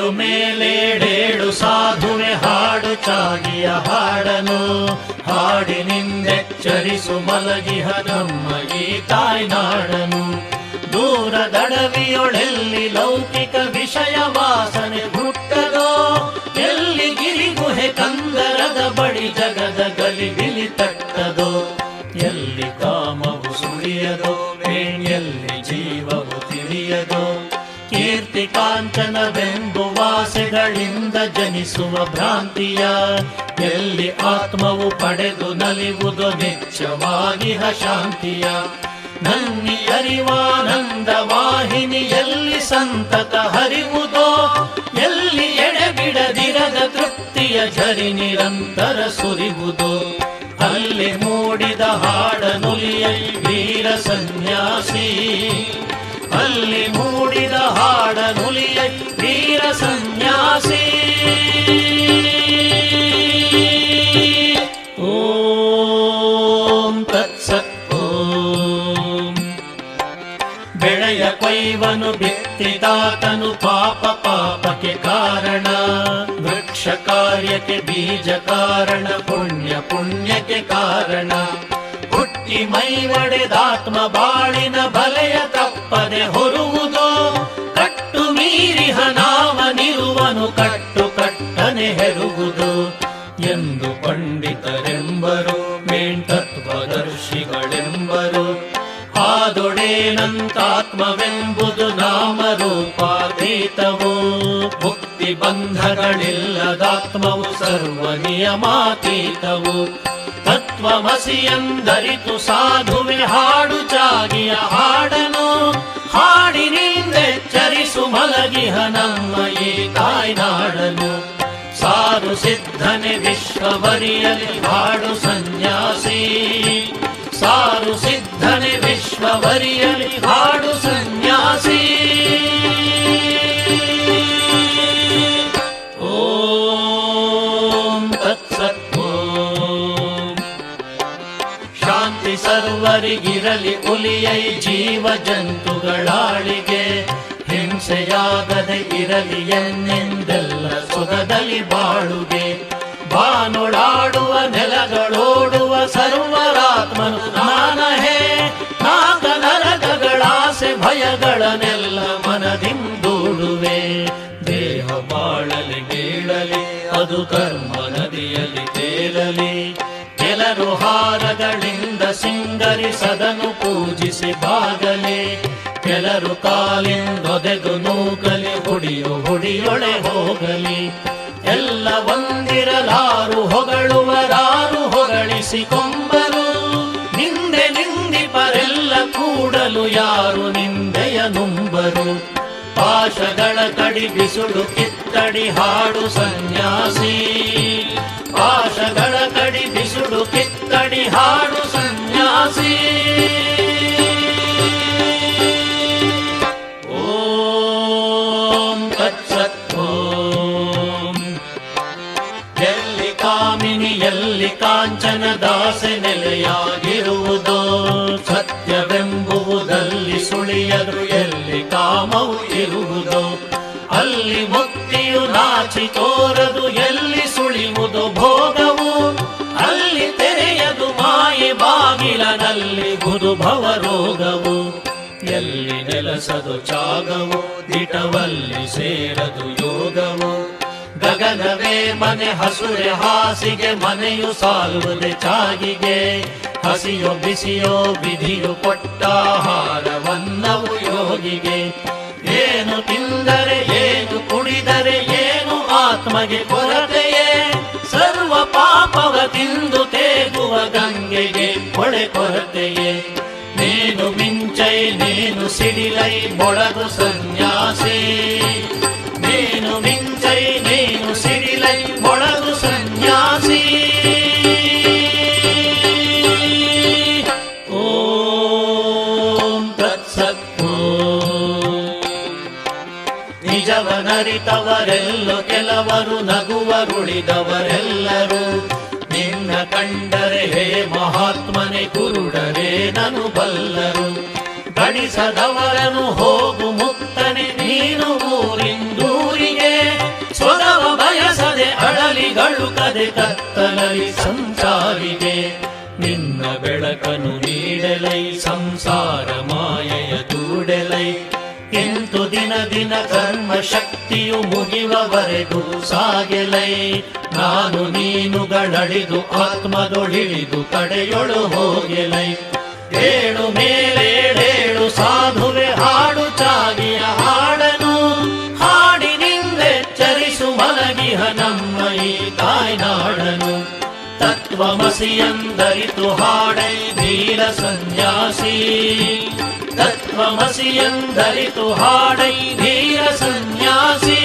ಏಳು ಮೇಲೇಳೇಳು ಸಾಧುವೆ ಹಾಡು ಚಾಗಿಯ ಹಾಡನು ಹಾಡಿನಿಂದೆಚ್ಚರಿಸು ಮಲಗಿಹ ನಮ್ಮ ಈ ತಾಯ್ನಾಡನು. ದೂರದಡವಿಯೊಳೆಲ್ಲಿ ಲೌಕಿಕ ವಿಷಯ ವಾಸನೆ ಹುಟ್ಟದೋ, ಎಲ್ಲಿ ಗಿರಿಗುಹೆ ಕಂದರದ ಬಳಿ ಜಗದ ಗಲಿಬಿಲಿ ತಟ್ಟದೋ, ಎಲ್ಲಿ ಕಾಮವು ಸುಳಿಯದೋ ಎಲ್ಲಿ ಜೀವವು ತಿಳಿಯದೋ, ಕೀರ್ತಿ ಕಾಂಚನವೆಂಬು ವಾಸೆಗಳಿಂದ ಜನಿಸುವ ಭ್ರಾಂತಿಯ, ಎಲ್ಲಿ ಆತ್ಮವು ಪಡೆದು ನಲಿವುದೋ ನಿತ್ಯವಾಗಿ ಶಾಂತಿಯ. ನನ್ನಿ ಅರಿವಾನಂದ ವಾಹಿನಿಯಲ್ಲಿ ಸಂತತ ಹರಿವುದೋ, ಎಲ್ಲಿ ಎಡೆಬಿಡದಿರದ ತೃಪ್ತಿಯ ಝರಿ ನಿರಂತರ ಸುರಿವುದೋ, ಅಲ್ಲಿ ಮೂಡಿದ ಹಾಡನುಲಿಯೈ ವೀರ ಸನ್ಯಾಸಿ, ಅಲ್ಲಿ ಮೂಡಿದ ಹಾಡನುಲಿಯೈ ವೀರ ಸನ್ಯಾಸಿ. ಓಂ ತತ್ಸತ್. ಬೆಳೆಯ ಕೊಯ್ವನು ಬಿತ್ತಿದಾತನು ಪಾಪ ಪಾಪಕ್ಕೆ ಕಾರಣ, ವೃಕ್ಷ ಕಾರ್ಯಕ್ಕೆ ಬೀಜ ಕಾರಣ, ಪುಣ್ಯ ಪುಣ್ಯಕ್ಕೆ ಕಾರಣ. ಹುಟ್ಟಿ ಮೈ ಒಡೆದಾತ್ಮ ಬಾಳಿನ ಬಲೆಯ ತಪ್ಪದೆ ಹೊರುವುದೋ, ಕಟ್ಟು ಮೀರಿಹ ನಾವನಿರುವನು ಕಟ್ಟು ಕಟ್ಟನೆ ಹೆರುವುದು ಎಂದು ಪಂಡಿತರೆಂಬರು ಮೇಂತತ್ವದರ್ಶಿಗಳೆಂಬರು. ಆದೊಡೇನಂತಾತ್ಮವೆಂಬುದು ನಾಮರೂಪಾತೀತವು, ಮುಕ್ತಿ ಬಂಧಗಳಿಲ್ಲದಾತ್ಮವು ಸರ್ವ ನಿಯಮಾತೀತವು. ತತ್ವಮಸಿಯಂದರಿತು ಸಾಧುವೆ ಹಾಡು ಚಾಗಿಯ ಹಾಡನು ಹಾಡಿನಿಂದೆಚ್ಚರಿಸು ಮಲಗಿಹ ನಮ್ಮ ಈ ತಾಯ್ನಾಡನು. ಸಾರು ಸಿದ್ಧನೆ ವಿಶ್ವವರಿಯಲಿ ಹಾಡು ಸನ್ಯಾಸಿ, ಸಾರು ಸಿದ್ಧನೆ ವಿಶ್ವವರಿಯಲಿ ಹಾಡು ಸನ್ಯಾಸಿ. ಓಂ ತತ್ಸತ್. ಶಾಂತಿ ಸರ್ವರಿಗಿರಲಿ ಉಲಿಯೈ ಜೀವ ಜಂತುಗಳಾಳಿಗೆ, ಹಿಂಸೆಯಾಗದೆ ಇರಲಿ ಎನ್ನೆಂದೆಲ್ಲ ಸುಖದಲ್ಲಿ ಬಾಳುಗೆ. ಬಾನೊಳಾಡುವ ನೆಲಗಳೋಡುವ ಸರ್ವರಾತ್ಮನು ನಾನಹೇ, ನಾಗ ನರಕಗಳಾಸೆ ಭಯಗಳನ್ನೆಲ್ಲ ಮನದಿಂದೂಡುವೆ. ದೇಹ ಬಾಳಲಿ ಬೀಳಲಿ ಅದು ಕರ್ಮ ನದಿಯಲ್ಲಿ ತೇಲಲಿ, ಕೆಲರು ಹಾರಗಳಿಂದ ಸಿಂಗರಿಸದನು ಪೂಜಿಸಿ ಬಾಗಲಿ, ಕೆಲರು ಕಾಲಿಂದೊದೆದು ನೂಕಲಿ ಹುಡಿಯೊಳೆ ಹೋಗಲಿ. ಎಲ್ಲ ಒಂದಿರಲಾರು ಹೊಗಳುವರಾರು ಹೊಗಳಿಸಿಕೊಂಬರು, ನಿಂದೆ ನಿಂದಿಪರೆಲ್ಲ ಕೂಡಲು ಯಾರು ನಿಂದೆಯ ನುಂಬರು. ಪಾಶಗಳ ಕಡಿ ಬಿಸುಡು ಕಿತ್ತಡಿ ಹಾಡು ಸನ್ಯಾಸಿ, ಪಾಶಗಳ ಕಡಿ ಬಿಸುಡು ಕಿತ್ತಡಿ ಹಾಡು ಸನ್ಯಾಸಿ. ಓಂ ತತ್ಸತ್. ಎಲ್ಲಿ ಕಾಮಿನಿ ಎಲ್ಲಿ ಕಾಂಚನ ದಾಸೆ ನೆಲೆಯಾಗಿರುವುದೋ, ಸತ್ಯವೆಂಬುವುದಲ್ಲಿ ಸುಳಿಯದು ಎಲ್ಲಿ ಕಾಮವು ಇರುವುದೋ, ಅಲ್ಲಿ ಮುಕ್ತಿಯು ನಾಚಿ ತೋರದು ಎಲ್ಲಿ ಸುಳಿಯುವುದು ಭೋಗವು, ಅಲ್ಲಿ ತೆರೆಯದು ಮಾಯೆ ಬಾಗಿಲನಲ್ಲಿ ಗುರುಭವ ರೋಗವು, ಎಲ್ಲಿ ನೆಲಸದು ಚಾಗವು ದಿಟವಲ್ಲಿ ಸೇರದು ಯೋಗವು. ಗಗನವೇ ಮನೆ ಹಸುರೆ ಹಾಸಿಗೆ ಮನೆಯು ಸಾಲುವುದೆ ಚಾಗಿಗೆ, ಹಸಿಯೋ ಬಿಸಿಯೋ ವಿಧಿಯು ಕೊಟ್ಟಾಹಾರವನ್ನವು ಯೋಗಿಗೆ. ಏನು ತಿಂದರೆ ಏನು ಕುಡಿದರೆ ಏನು ಆತ್ಮಗೆ ಕೊರತೆಯೇ, ಸರ್ವ ಪಾಪವ ತಿಂದು ತೇಗುವ ಗಂಗೆಗೆ ಕೊಳೆ ಕೊರತೆಯೇ. ನೀನು ಮಿಂಚೈ ನೀನು ಸಿಡಿಲೈ ಮೊಳಗು ಸನ್ಯಾಸಿ, ನೀನು ಮಿಂಚೈ ನೀನು ಸಿಡಿಲೈ ಮೊಳಗು ಸನ್ಯಾಸಿ. ಓಂ ತತ್ಸತ್. ನಿಜವನರಿತವರೆಲ್ಲೋ ಕೆಲವರು ನಗುವರುಳಿದವರೆಲ್ಲರೂ, ನಿನ್ನ ಕಂಡರೆ ಹೇ ಮಹಾತ್ಮನೆ ಕುರುಡರೇ ನನು ಬಲ್ಲರು. ಗಣಿಸದವರನು ಹೋಗು ಮುಕ್ತನೆ ನೀನು ಊರಿಂದೂರಿಗೆ, ಅಳಲಿಗಳು ಕದೆ ಕತ್ತಲಲಿ ಸಂಸಾರಿಗೆ ನಿನ್ನ ಬೆಳಕನು ನೀಡಲೈ ಸಂಸಾರ ಮಾಯೆಯ ದೂಡೆಲೈ ಎಂತು ದಿನ ಕರ್ಮ ಶಕ್ತಿಯು ಮುಗಿವವರೆಗೂ ಸಾಗೆಲೈ ನಾನು ನೀನುಗಳಳಿದು ಆತ್ಮದೊಳಿಳಿದು ಕಡೆಯೊಳು ಹೋಗೆಲೈ ಏಳು ಮೇಲೇಳೇಳು ಸಾಧುವೆ ಹಾಡು ಚಾಗಿಯ ಹಾಡನು ಹಾಡಿನಿಂದೆಚ್ಚರಿಸು ಮಲಗಿಹ ನಮ್ಮ ಈ ತಾಯ್ನಾಡನು ತತ್ವಮಸಿಯಂದರಿತು ಹಾಡೈ ಧೀರ ಸನ್ಯಾಸಿ ತತ್ವಮಸಿಯಂದರಿತು ಹಾಡೈ ಧೀರ ಸನ್ಯಾಸಿ